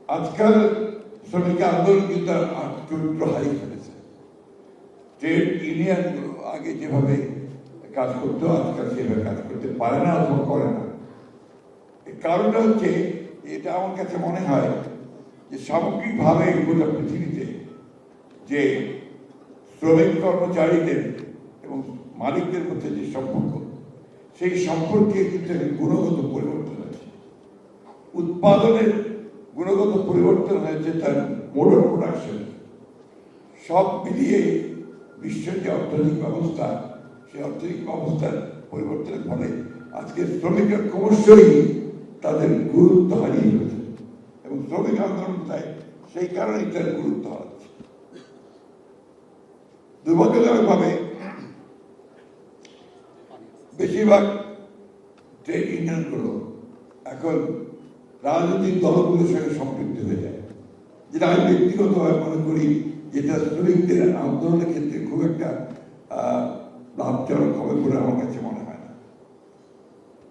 আজকাল শ্রমিক আন্দোলন কিন্তু চরিত্র হারিয়ে ফেলেছে। ট্রেড ইউনিয়নগুলো আগে যেভাবে কাজ করতো আজকাল সেভাবে কাজ করতে পারে না অথবা করে না। এর কারণটা হচ্ছে, এটা আমার কাছে মনে হয় যে সামগ্রিকভাবে গোটা পৃথিবীতে যে শ্রমিক কর্মচারীদের এবং মালিকদের মধ্যে যে সম্পর্ক, সেই সম্পর্কে কিন্তু গুণগত পরিবর্তন হয়েছে। উৎপাদনের গুণগত পরিবর্তন হয়েছে, তার মোড অফ প্রোডাকশন, সব মিলিয়ে বিশ্বের যে অর্থনৈতিক ব্যবস্থা, সেই অর্থনৈতিক ব্যবস্থার পরিবর্তনের ফলে আজকে শ্রমিকরা ক্রমশই তাদের গুরুত্ব হারিয়ে ফেলেছে এবং শ্রমিক আন্দোলন চায় সেই কারণেই তার গুরুত্ব হারাচ্ছে। দুর্ভাগ্যজনকভাবে বেশিরভাগ ট্রেড ইউনিয়নগুলো এখন রাজনৈতিক দলগুলোর সঙ্গে সম্পৃক্ত হয়ে যায়, যেটা আমি ব্যক্তিগতভাবে মনে করি যেটা শ্রমিকদের আন্দোলনের ক্ষেত্রে খুব একটা লাভজনক হবে বলে আমার কাছে মনে হয় না।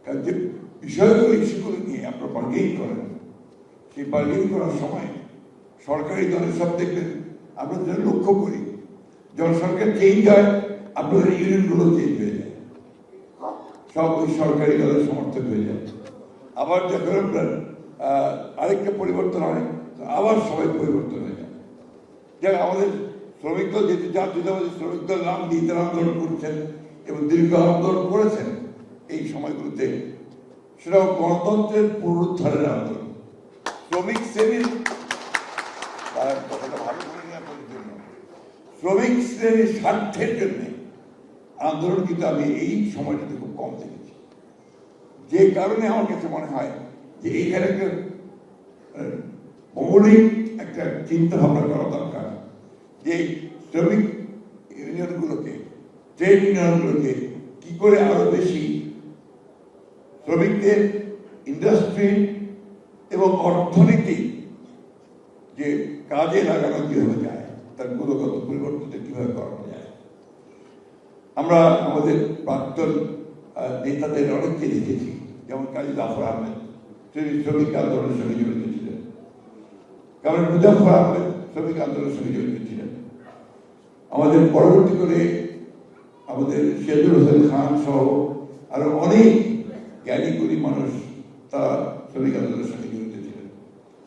কারণ যে বিষয়গুলো ইস্যুগুলো নিয়ে আপনারা বার্গেইন করেন, সেই বার্গেইন করার সময় সরকারি দলের সব দেখবেন, আমরা যেটা লক্ষ্য করি, যখন সরকার চেঞ্জ হয় আপনাদের ইউনিয়নগুলো চেঞ্জ হয়ে যায়, সব ওই সরকারি দলের সমর্থক হয়ে যায়। আবার যখন আপনার আরেকটা পরিবর্তন হয় আবার সবাই পরিবর্তন হয়ে যায়। যারা আমাদের শ্রমিক দল যেহেতু জাতীয়তাবাদী শ্রমিক দল নাম দিয়ে তারা আন্দোলন করছেন এবং দীর্ঘ আন্দোলন করেছেন এই সময়গুলোতে, সেটাও গণতন্ত্রের পুনরুদ্ধারের আন্দোলন, শ্রমিক শ্রেণীর কথাটা ভালো করে নেওয়ার জন্য, শ্রমিক শ্রেণীর স্বার্থের জন্য আন্দোলন কিন্তু আমি এই সময়টাতে খুব কম দেখেছি। যে কারণে আমার কাছে মনে হয় যে এইখানে একটা মৌলিক একটা চিন্তা ভাবনা করা দরকার যে শ্রমিক ইউনিয়নগুলোকে, ট্রেড ইউনিয়নগুলোকে কি করে আরো বেশি শ্রমিকদের ইন্ডাস্ট্রি এবং অর্থনীতি যে কাজে লাগানো কিভাবে যায়, তার গুণগত পরিবর্তনটা কিভাবে করানো যায়। আমরা আমাদের প্রাক্তন নেতাদের অনেককে দেখেছি, যেমন কাজী জাফর আহমেদ শ্রমিক আন্দোলনের সঙ্গে জড়িত ছিলেন, কারণ মুজাফর আহমেদ শ্রমিক আন্দোলনের সঙ্গে জড়িত ছিলেন। আমাদের পরবর্তী করে আমাদের শেরুল হোসেন খান সহ আরো অনেক জ্ঞানী গুণী মানুষ তারা শ্রমিক আন্দোলনের সঙ্গে জড়িত ছিলেন।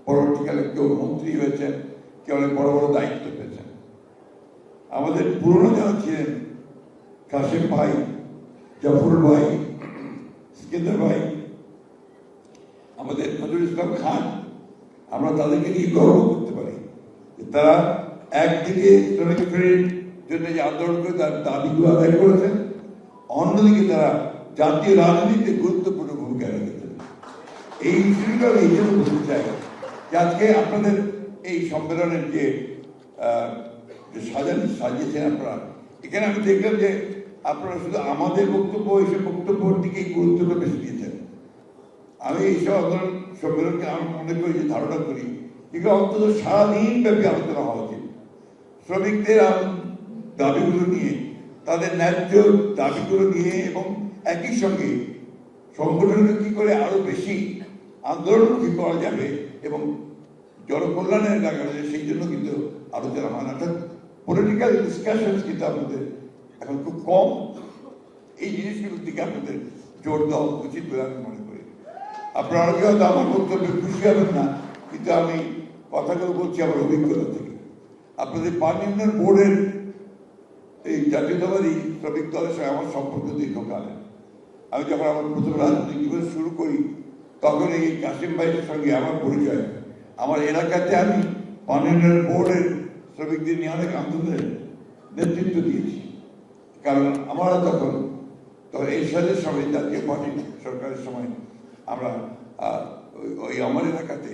পরবর্তীকালে কেউ মন্ত্রী হয়েছেন, কেউ অনেক বড় বড় দায়িত্ব পেয়েছেন। আমাদের পুরনো যারা ছিলেন, কাশেম ভাই, জাফর ভাই, সিকেন্দার ভাই, আমাদের নজরুল ইসলাম খান, আমরা তাদেরকে নিয়ে গর্ব করতে পারি যে তারা একদিকে শ্রমিক ফেরির জন্য যে আন্দোলন করে তার দাবিগুলো আদায় করেছেন, অন্যদিকে তারা জাতীয় রাজনীতিতে গুরুত্বপূর্ণ ভূমিকা রেখেছেন। এই বিষয়গুলো আমি এই জন্য বলতে চাই যে আজকে আপনাদের এই সম্মেলনের যে সাজিয়েছেন আপনারা, এখানে আমি দেখলাম যে আপনারা শুধু আমাদের বক্তব্য, এইসব বক্তব্যের দিকেই গুরুত্বটা বেশি দিয়েছেন। আমি এইসব আন্দোলন সম্মেলনকে আমি মনে করি যে ধারণা করি এগুলো অন্তত সারাদিন ব্যাপী আলোচনা হওয়া উচিত। শ্রমিকদের দাবিগুলো নিয়ে, তাদের ন্যায্য দাবিগুলো নিয়ে, এবং একই সঙ্গে সংগঠনকে কি করে আরো বেশি আন্দোলনমুখী করা যাবে এবং জনকল্যাণের লাগানো যায়, সেই জন্য কিন্তু আলোচনা হয় না। অর্থাৎ পলিটিক্যাল ডিসকাশন কিন্তু আপনাদের এখন খুব কম। এই জিনিসগুলোর দিকে আপনাদের জোর দেওয়া উচিত বলে আমি মনে করি। আপনারা অনেকে হয়তো আমার বক্তব্যে খুশি হবেন না, কিন্তু আমি কথাগুলো বলছি আমার অভিজ্ঞতা থেকে। আপনাদের পার্লামেন্ট বোর্ডের এই জাতীয়তাবাদী শ্রমিক দলের সঙ্গে আমার সম্পর্ক দীর্ঘকালের। আমি যখন আমার প্রথম রাজনৈতিক জীবন শুরু করি তখন এই কাসিম ভাইয়ের সঙ্গে আমার পরিচয়। আমার এলাকাতে আমি পার্লামেন্ট বোর্ডের শ্রমিকদের নিয়ে অনেক আন্দোলনের নেতৃত্ব দিয়েছি, কারণ আমরা তখন এরশাদের সময়, জাতীয় পার্টি সরকারের সময়, আমরা ওই আমার এলাকাতে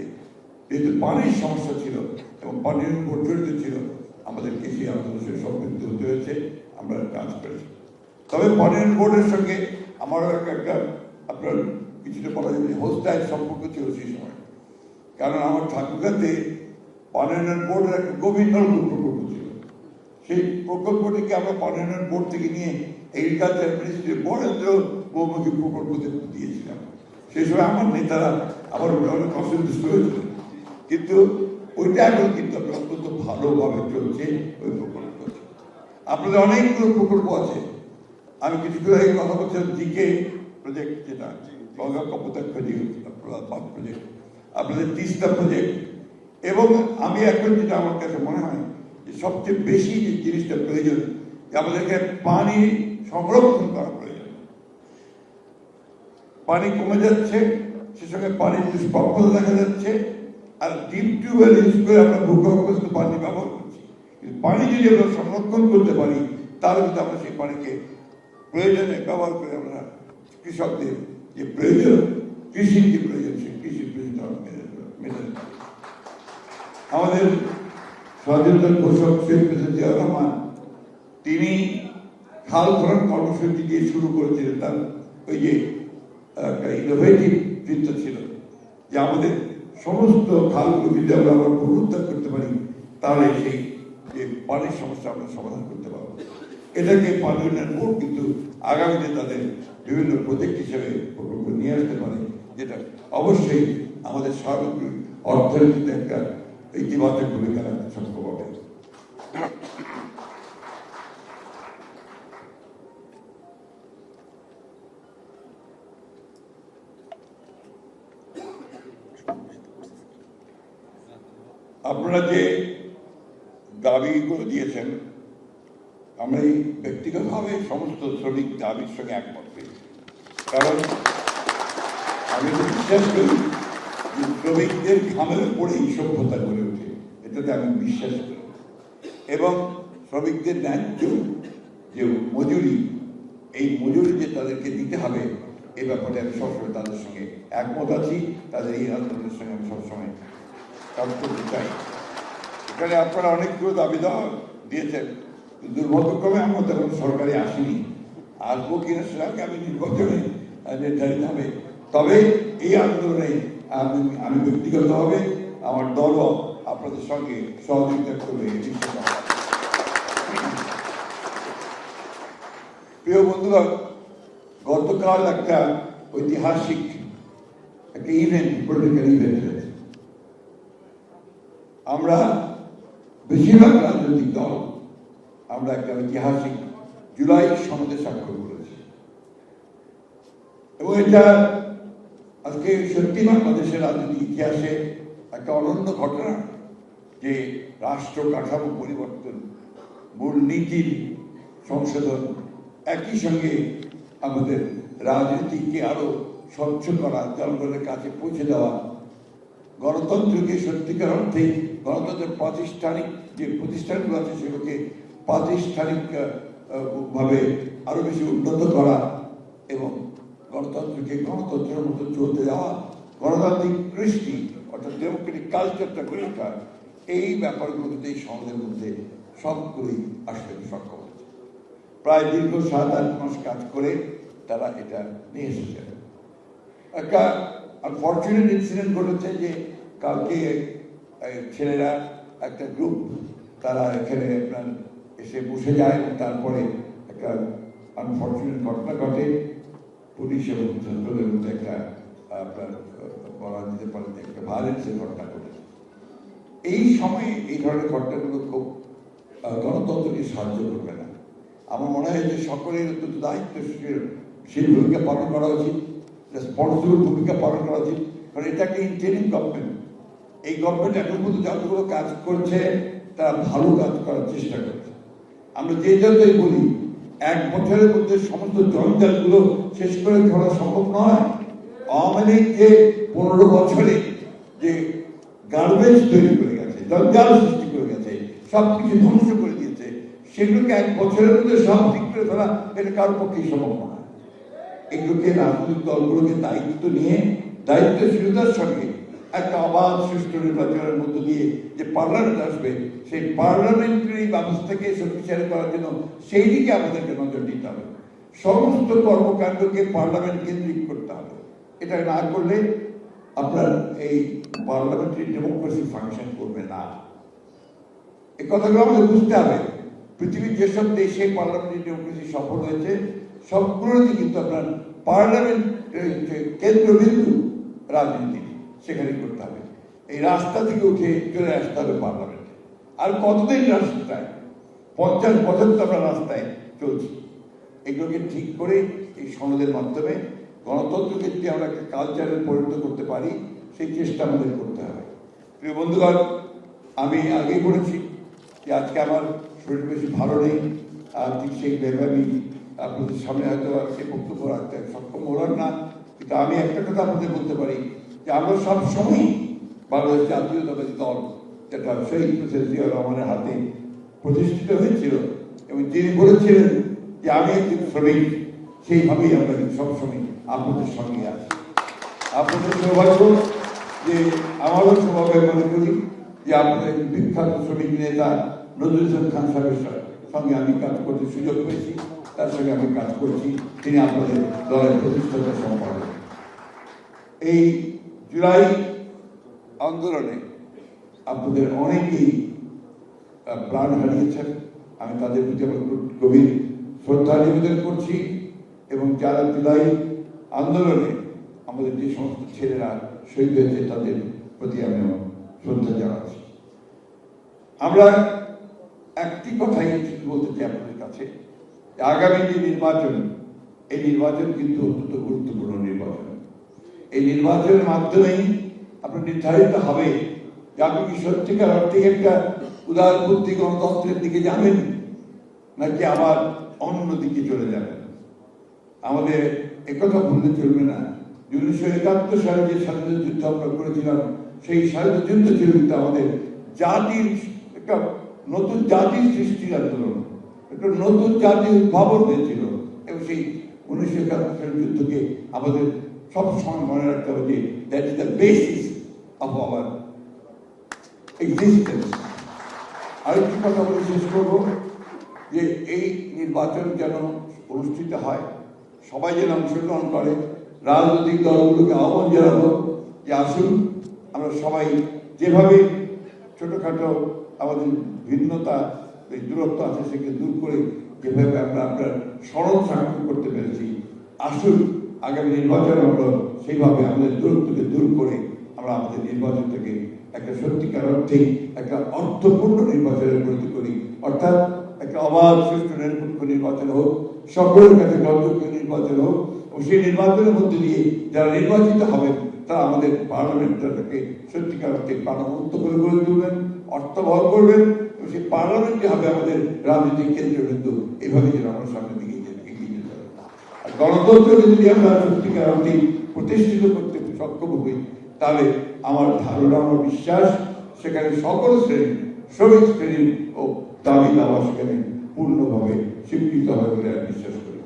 যেহেতু পানির সমস্যা ছিল এবং পানির বোর্ড জড়িত ছিল, আমাদেরকে সেই আন্দোলনের সম্পৃক্ত হতে হয়েছে, আমরা কাজ করেছি। তবে পানির বোর্ডের সঙ্গে আমারও একটা আপনার কিছুটা বলা যাবে হোস্টাইল সম্পর্ক ছিল সেই সময়, কারণ আমার ঠাকুরগাঁতে পার্লামেন্ট বোর্ডের একটা গভীর নলকূপ প্রকল্প ছিল। সেই প্রকল্পটিকে আমরা পার্লামেন্ট বোর্ড থেকে নিয়ে এগ্রিকালচার মিনিস্ট্রি বরেন্দ্র বহুমুখী প্রকল্প দিয়েছিলাম। সেই সময় আমার নেতারা আমার অনেক অসন্তুষ্ট হয়েছিল কিন্তু ওইটা এখন কিন্তু অত্যন্ত ভালোভাবে চলছে ওই প্রকল্প। আপনাদের অনেকগুলো প্রকল্প আছে। আমি কিছুদিন আগে কথা বলছিলাম জিকে প্রজেক্ট, যেটা গঙ্গা কপোতাক্ষ প্রজেক্ট, আপনাদের তিস্তা প্রজেক্ট, এবং আমি এখন যেটা আমার কাছে মনে হয় যে সবচেয়ে বেশি যে জিনিসটা প্রয়োজন, যে আমাদেরকে পানি সংরক্ষণ করা প্রয়োজন। পানি কমে যাচ্ছে, সে সঙ্গে পানির দুষ্প্রাপ্যতা দেখা যাচ্ছে, আর ডিপ টিউবওয়েল ইউজ করে আমরা ভূগর্ভস্থ পানি ব্যবহার করছি। কিন্তু পানি যদি আমরা সংরক্ষণ করতে পারি, তাহলে কিন্তু আমরা সেই পানিকে প্রয়োজনে ব্যবহার করে আমরা কৃষকদের যে প্রয়োজন, কৃষির যে প্রয়োজন, সেই কৃষির প্রয়োজন আমরা মেটাতে পারি। আমাদের স্বাধীনতার ঘোষক শেখ জিয়াউর রহমান, তিনি খাল খনন কর্মসূচি দিয়ে শুরু করেছিলেন। তার ওই যে একটা ইনোভেটিভ চিন্তা ছিল যে আমাদের সমস্ত খালগুলো যদি আমরা আবার পুনরুদ্ধার করতে পারি, তাহলে সেই যে পানির সমস্যা আমরা সমাধান করতে পারবো। এটাকে পানি উন্নয়ন বোর্ড কিন্তু আগামীতে তাদের বিভিন্ন প্রজেক্ট হিসেবে প্রকল্প নিয়ে আসতে পারে, যেটা অবশ্যই আমাদের সার্বিক অর্থনীতিতে একটা ইতিবাচক ভূমিকা রাখতে সক্ষম হবে। আপনারা যে দাবিগুলো দিয়েছেন, আমরা এই ব্যক্তিগতভাবে সমস্ত শ্রমিক দাবির সঙ্গে একমত পেয়েছি। কারণ আমি তো বিশ্বাস করি যে শ্রমিকদের ঘামের উপরেই সভ্যতা গড়ে ওঠে, এটাতে আমি বিশ্বাস করি। এবং শ্রমিকদের ন্যায্য যে মজুরি, এই মজুরি যে তাদেরকে দিতে হবে, এ ব্যাপারে আমি সবসময় তাদের সঙ্গে একমত আছি। তাদের এই আন্দোলনের সঙ্গে আমি সবসময় কাজ করতে চাই। এখানে আপনারা অনেকগুলো দাবি দেওয়া দিয়েছেন, দুর্ভাগ্যক্রমে আমরা তখন সরকারে আসিনি। আসবো কিনা সেটা আমি নির্বাচনে নির্ধারিত হবে। তবে এই আন্দোলনে আমি ব্যক্তিগতভাবে, আমার দলও আপনাদের সঙ্গে সহযোগিতা করবে। প্রিয় বন্ধুগণ, গতকাল একটা ঐতিহাসিক একটা ইভেন্ট, পলিটিক্যাল ইভেন্ট হয়েছে। আমরা বেশিরভাগ রাজনৈতিক দল আমরা একটা ঐতিহাসিক জুলাই সনদে স্বাক্ষর করেছি, এবং এটা আজকে সত্যি বাংলাদেশের রাজনৈতিক ইতিহাসে একটা অনন্য ঘটনা যে রাষ্ট্র কাঠামো পরিবর্তন, মূলনীতির সংশোধন, একই সঙ্গে আমাদের রাজনীতিকে আরো স্বচ্ছ করা, জনগণের কাছে পৌঁছে দেওয়া, গণতন্ত্রকে সত্যিকার অর্থে গণতন্ত্রের প্রাতিষ্ঠানিক যে প্রতিষ্ঠানগুলো আছে সেগুলোকে প্রাতিষ্ঠানিক ভাবে আরো বেশি উন্নত করা এবং গণতন্ত্রকে গণতন্ত্রের মতো চলতে যাওয়া, গণতান্ত্রিক কৃষ্টি অর্থাৎ ডেমোক্রেটিক কালচারটা গড়ে ওঠা, এই ব্যাপারগুলো কিন্তু এই সমাজের মধ্যে সবগুলোই আসতে সক্ষম হচ্ছে। প্রায় দীর্ঘ 7-8 মাস কাজ করে তারা এটা নিয়ে এসেছে। একটা আনফর্চুনেট ইনসিডেন্ট ঘটেছে যে কালকে ছেলেরা একটা গ্রুপ তারা এখানে আপনার এসে বসে যায় এবং তারপরে একটা আনফর্চুনেট ঘটনা ঘটে। পুলিশ এবং ছাত্রদের মধ্যে একটা আপনার বলা যেতে পারে একটা ভায়োলেন্সের ঘটনা ঘটেছে। এই সময়ে এই ধরনের ঘটনাগুলো খুব গণতন্ত্রকে সাহায্য করবে না। আমার মনে হয় যে সকলের অত্যন্ত দায়িত্বশীল ভূমিকা পালন করা উচিত, রেসপন্সিবল ভূমিকা পালন করা উচিত। কারণ এটা একটা ইন্টারিম গভর্নমেন্ট। এই গভর্নমেন্ট এখন পর্যন্ত যতগুলো কাজ করছে তারা ভালো কাজ করার চেষ্টা করছে। আমরা যে যতই বলি 1 বছরের মধ্যে সমস্ত জঞ্জালগুলো শেষ করে ফেলা সম্ভব নয়। আওয়ামী লীগ যে 15 বছরে যে গার্বেজ তৈরি করে গেছে, জঞ্জাল সৃষ্টি করে গেছে, সবকিছু ধ্বংস করে দিয়েছে, সেগুলোকে 1 বছরের মধ্যে সব ঠিক করে ফেলা এটা কারোর পক্ষেই সম্ভব নয়। এগুলোকে রাজনৈতিক দলগুলোকে দায়িত্ব নিয়ে দায়িত্বশীলতার সঙ্গে একটা অবাধ সুষ্ঠু নির্বাচনের মধ্য দিয়ে যে পার্লামেন্ট আসবে, সেই পার্লামেন্টারি ব্যবস্থাকে শক্তিশালী করার জন্য সেই দিকে আমাদেরকে নজর দিতে হবে। সমস্ত কর্মকাণ্ডকে পার্লামেন্ট কেন্দ্রিক করতে হবে। এটা না করলে আপনার এই পার্লামেন্টারি ডেমোক্রেসি ফাংশন করবে না। এই কথাগুলো আমাদের বুঝতে হবে। পৃথিবীর যেসব দেশে পার্লামেন্টারি ডেমোক্রেসি সফল হয়েছে সবগুলোতে কিন্তু আপনার পার্লামেন্ট কেন্দ্রবিন্দু রাজনীতি সেখানে করতে হবে। এই রাস্তা থেকে উঠে চলে আসতে হবে পার্লামেন্টে। আর কতদিন রাস্তায়, 50 বছর তো আমরা রাস্তায় চলছি। এগুলোকে ঠিক করে এই সনদের মাধ্যমে গণতন্ত্রকে যদি আমরা একটা কালচারে পরিণত করতে পারি, সেই চেষ্টা আমাদের করতে হবে। প্রিয় বন্ধুগণ, আমি আগেই বলেছি যে আজকে আমার শরীর বেশি ভালো নেই, আর ঠিক সেইভাবে আমি আপনাদের সামনে হয়তো সে বক্তব্য রাখতে সক্ষম হলাম না, কিন্তু আমি একটা কথা আপনাদের বলতে পারি যে আমরা সব সময় বাংলাদেশ জাতীয়তাবাদী দল, যেটা শহীদ প্রেসিডেন্ট জিয়া রহমানের হাতে প্রতিষ্ঠিত হয়েছিল, এবং যিনি বলেছিলেন যে আমি একজন শ্রমিক, সেইভাবেই আমরা কিন্তু সবসময় আপনাদের সঙ্গে আছি। আপনাদের সৌভাগ্য যে আমারও সৌভাগ্য মনে করি যে আপনাদের বিখ্যাত শ্রমিক নেতা নজরুল ইসলাম খান সাহেবের সঙ্গে আমি কাজ করতে সুযোগ পেয়েছি, তার সঙ্গে আমি কাজ করছি। তিনি আপনাদের দলের প্রতিষ্ঠাতা সম্পাদক। এই জুলাই আন্দোলনে আপনাদের অনেকেই প্রাণ হারিয়েছেন, আমি তাদের প্রতি আমার গভীর শ্রদ্ধা নিবেদন করছি। এবং যারা জুলাই আন্দোলনে আমাদের যে সমস্ত ছেলেরা শহীদ হয়েছে তাদের প্রতি আমি শ্রদ্ধা জানাচ্ছি। আমরা একটি কথাই বলতে চাই আপনাদের কাছে, আগামী যে নির্বাচন, এই নির্বাচন কিন্তু অত্যন্ত গুরুত্বপূর্ণ নির্বাচন। এই নির্বাচনের মাধ্যমেই আপনার নির্ধারিত হবে যে আপনি কি সত্যিকার অর্থে একটা উদারপন্থী গণতন্ত্রের দিকে যাবেন, নাকি আবার অন্য দিকে চলে যাবেন। আমাদের একথা ভুলতে চলবে না, 1971 সালে যে স্বাধীনতা যুদ্ধ আমরা করেছিলাম, সেই স্বাধীনতা যুদ্ধ ছিল কিন্তু আমাদের জাতির একটা নতুন জাতির সৃষ্টির আন্দোলন, একটা নতুন জাতির উদ্ভাবন হয়েছিল। এবং সেই 1971 সালের যুদ্ধকে আমাদের সবসময় মনে রাখতে হবে যে that is the basis of our existence. আরেকটি কথা বলে শেষ করবো যে এই নির্বাচন যেন অনুষ্ঠিত হয়, সবাই যেন অংশগ্রহণ করে। রাজনৈতিক দলগুলোকে আহ্বান জানাবো যে আসুন আমরা সবাই যেভাবে ছোটোখাটো আমাদের ভিন্নতা, এই দূরত্ব আছে সেকে দূর করে যেভাবে আমরা আপনার স্মরণ সাক্ষর করতে পেরেছি, আসুন আগামী নির্বাচনে আমরা সেইভাবে আমাদের দূরত্বকে দূর করে আমরা আমাদের নির্বাচনটাকে একটা সত্যিকার অর্থেই একটা অর্থপূর্ণ নির্বাচনে পরিণত করি। অর্থাৎ একটা অবাধ সুষ্ঠু নিরপেক্ষ নির্বাচন হোক, সকলের কাছে গ্রহণযোগ্য নির্বাচন হোক, এবং সেই নির্বাচনের মধ্যে দিয়ে যারা নির্বাচিত হবেন তারা আমাদের পার্লামেন্টটাকে সত্যিকার অর্থে প্রাণবন্ত করে গড়ে তুলবেন, অর্থবহ করবেন, এবং সেই পার্লামেন্টে হবে আমাদের রাজনৈতিক কেন্দ্রবিন্দু। এইভাবে যেন আমরা সামনে দিকে এগিয়ে যেতে পারি। আর গণতন্ত্রকে যদি আমরা সত্যিকার অর্থে প্রতিষ্ঠিত করতে সক্ষম হই, তাহলে আমার ধারণা, আমার বিশ্বাস, সেখানে সকল শ্রেণী, শ্রমিক শ্রেণী ও দাবি দাওয়া সেখানে পূর্ণভাবে স্বীকৃত হবে বলে আমি বিশ্বাস করি।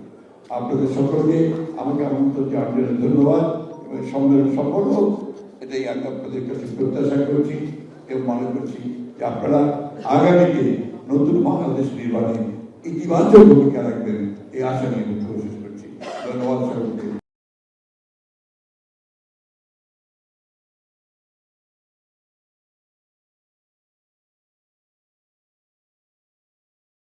আপনাদের সকলকে আমাকে আমন্ত্রণ জানানোর ধন্যবাদ, এবং সম্মেলন সফল হোক এটাই আমি আপনাদের কাছে প্রত্যাশা করছি, এবং মনে করছি যে আপনারা আগামীতে নতুন বাংলাদেশ নির্মাণে ইতিবাচক ভূমিকা রাখবেন, এই আশা নিয়ে বক্তব্য শেষ করছি। ধন্যবাদ।